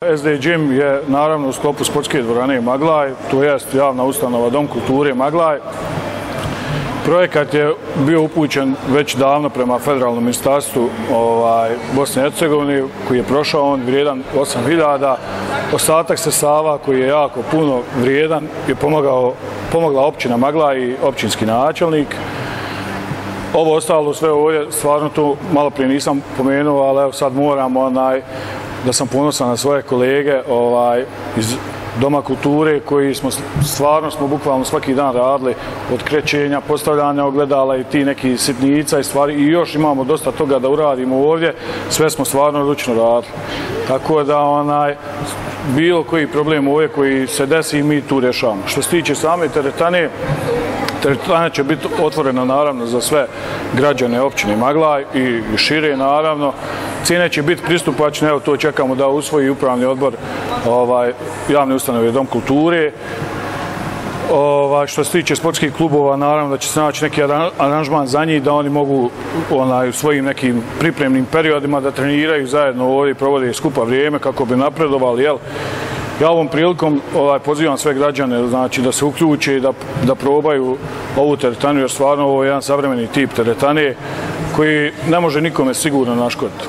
SD Gym je naravno u sklopu sportske dvorane Maglaj, to jest javna ustanova Dom kulture Maglaj. Projekat je bio upućen već davno prema Federalnom ministarstvu Bosne i Hercegovine, koji je prošao, on vrijedan 8.000. Ostatak sredstava koji je jako puno vrijedan je pomogla općina Maglaj i općinski načelnik. Ovo ostalo sve ovdje, stvarno to malo prije nisam pomenuo, ali evo sad moram da sam ponosan na svoje kolege iz Doma kulture koji smo bukvalno svaki dan radili od krećenja, postavljanja ogledala i ti neki sitnica i stvari i još imamo dosta toga da uradimo ovdje, sve smo stvarno ručno radili. Tako da bilo koji problem ovdje koji se desi mi tu rješavamo. Što se tiče same teretane, teretana će biti otvorena naravno za sve građane općine Maglaj i šire naravno. Cijene će biti pristupačne, evo to čekamo da usvoji upravni odbor javne ustanove Dom kulture. Što se tiče sportskih klubova, naravno da će se naći neki aranžman za njih, da oni mogu u svojim nekim pripremnim periodima da treniraju zajedno ovdje i provode skupa vrijeme kako bi napredovali. Ja ovom prilikom pozivam sve građane da se uključe i da probaju ovu teretanu, jer stvarno ovo je jedan savremeni tip teretane koji ne može nikome sigurno naškoditi.